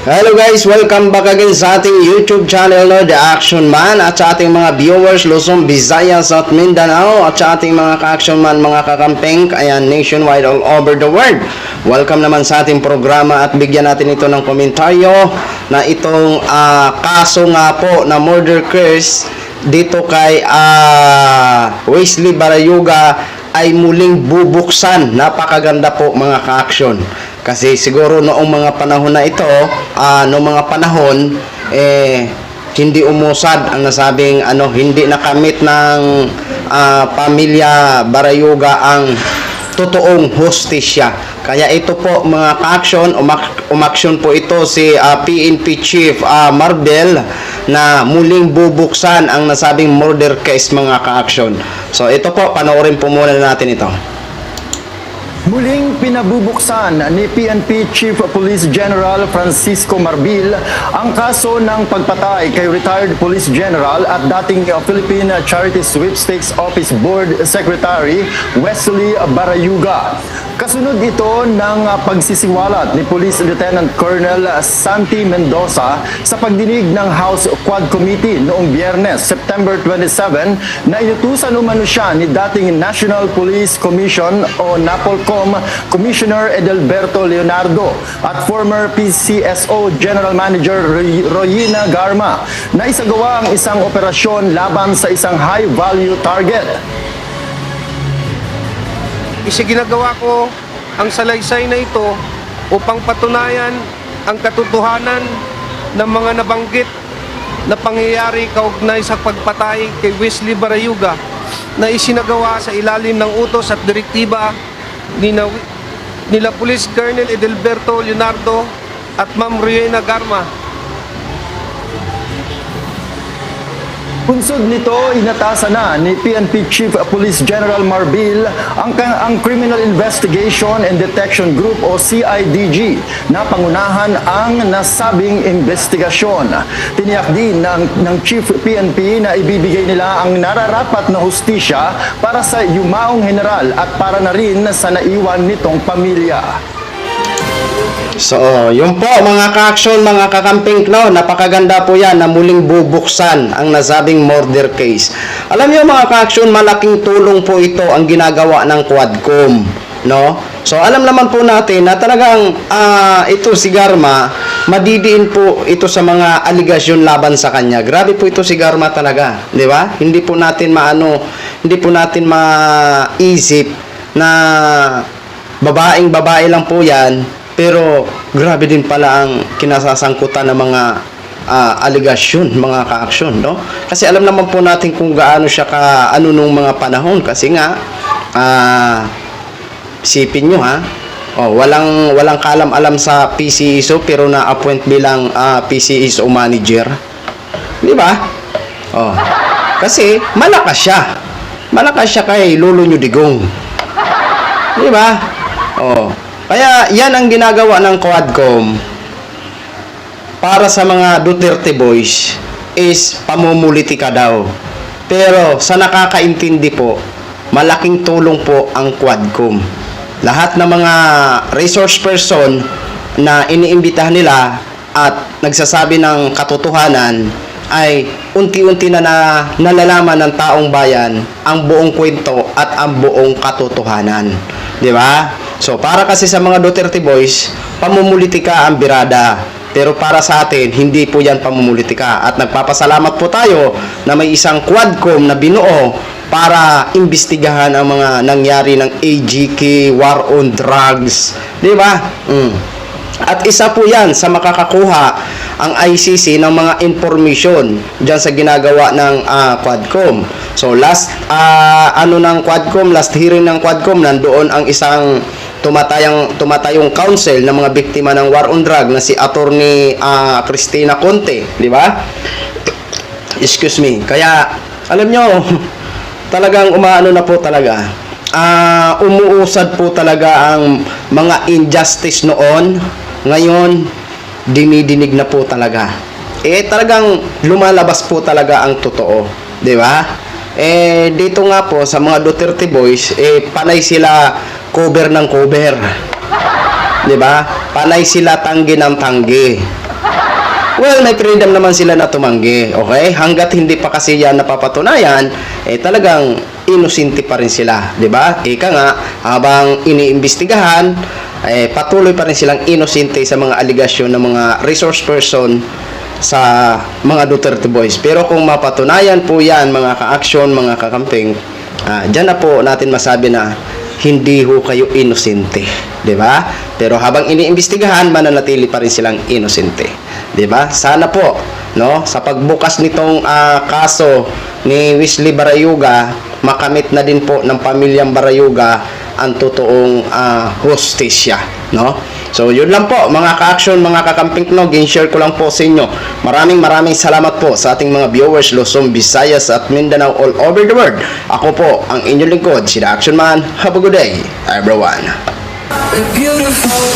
Hello guys, welcome back again sa ating YouTube channel, no, The Action Man, at sa ating mga viewers Luzon, Visayas at Mindanao, at sa ating mga ka-action man, mga kakampeng, ayan, nationwide, all over the world. Welcome naman sa ating programa at bigyan natin ito ng komentaryo na itong kaso nga po na murder case dito kay Wesley Barayuga ay muling bubuksan. Napakaganda po mga ka-action. Kasi siguro noong mga panahon na ito, noong mga panahon, hindi umusad ang nasabing hindi nakamit ng pamilya Barayuga ang totoong hustisya. Kaya ito po mga ka-action, umaksyon po ito si PNP Chief Marbel na muling bubuksan ang nasabing murder case mga ka-action. So ito po, panoorin po muna natin ito. Muling pinabubuksan ni PNP Chief of Police General Francisco Marbil ang kaso ng pagpatay kay retired Police General at dating Philippine Charity Sweepstakes Office Board Secretary Wesley Barayuga. Kasunod ito ng pagsisiwalat ni Police Lieutenant Colonel Santi Mendoza sa pagdinig ng House Quad Committee noong Biyernes, September 27, na inutusan umano siya ni dating National Police Commission o NAPOLCOM Commissioner Edelberto Leonardo at former PCSO General Manager Royina Garma na isagawa ang isang operasyon laban sa isang high-value target. Ginagawa ko ang salaysay na ito upang patunayan ang katotohanan ng mga nabanggit na pangyayari kaugnay sa pagpatay kay Wesley Barayuga na isinagawa sa ilalim ng utos at direktiba nila Police Colonel Edelberto Leonardo at Ma'am Royina Garma. Punsod nito, inatasan na ni PNP Chief Police General Marbil ang Criminal Investigation and Detection Group o CIDG na pangunahan ang nasabing investigasyon. Tiniyak din ng Chief PNP na ibibigay nila ang nararapat na hustisya para sa yumaong general at para na rin sa naiwan nitong pamilya. So, yun po mga ka-action, mga kakamping, no, napakaganda po yan na muling bubuksan ang nasabing murder case. Alam niyo mga ka-action, malaking tulong po ito ang ginagawa ng Quadcom, no? So, alam naman po natin na talagang ito si Garma, madidiin po ito sa mga aligasyon laban sa kanya. Grabe po ito si Garma talaga, di ba? Hindi po natin maisip na babae lang po yan. Pero grabe din pala ang kinasasangkutan ng mga aligasyon, mga ka-aksyon, no? Kasi alam naman po natin kung gaano siya nung mga panahon. Kasi nga, isipin nyo walang kalam-alam sa PCSO pero na-appoint bilang PCSO manager. Di ba? Kasi malakas siya. Malakas siya kay Lolo Nyudigong. Di ba? Kaya yan ang ginagawa ng Quadcom para sa mga Duterte boys is pamumulitika daw. Pero sa nakakaintindi po, malaking tulong po ang Quadcom. Lahat ng mga resource person na iniimbitahan nila at nagsasabi ng katotohanan ay unti-unti na nalalaman ng taong bayan ang buong kwento at ang buong katotohanan. Di ba? So, para kasi sa mga Duterte boys, pamumulitika ang birada. Pero para sa atin, hindi po yan pamumulitika. At nagpapasalamat po tayo na may isang Quadcom na binuo para imbestigahan ang mga nangyari ng AGK, war on drugs. Di ba? At isa po yan sa makakakuha ang ICC ng mga information dyan sa ginagawa ng Quadcom. So last hearing ng Quadcom, nandoon ang isang tumatayong counsel ng mga biktima ng war on drug na si Attorney Cristina Conte, di ba? Excuse me. Kaya alam nyo, talagang umuusad po talaga ang mga injustice noon. Ngayon, dinidinig na po talaga. Talagang lumalabas po talaga ang totoo, di ba? Dito nga po sa mga Duterte boys, panay sila cover ng cover. 'Di ba? Panay sila tanggi ng tanggi. well, may freedom naman sila na tumanggi, okay? Hanggat hindi pa kasi yan napapatunayan, talagang inosente pa rin sila, di ba? Ika nga, habang iniimbestigahan, patuloy pa rin silang inosente sa mga aligasyon ng mga resource person sa mga Duterte Boys. Pero kung mapatunayan po yan, mga ka-action, mga kakamping, dyan na po natin masabi na hindi ho kayo inosente, di ba? Pero habang iniimbestigahan, mananatili pa rin silang inosente, di ba? Sana po, no, sa pagbukas nitong kaso ni Wesley Barayuga, makamit na din po ng pamilyang Barayuga ang totoong hustisya, no? So, yun lang po, mga ka-action, mga kakamping nog, share ko lang po sa inyo. Maraming salamat po sa ating mga viewers, Luzon, Visayas at Mindanao all over the world. Ako po, ang inyong lingkod, si The Action Man. Have a good day, everyone. Beautiful.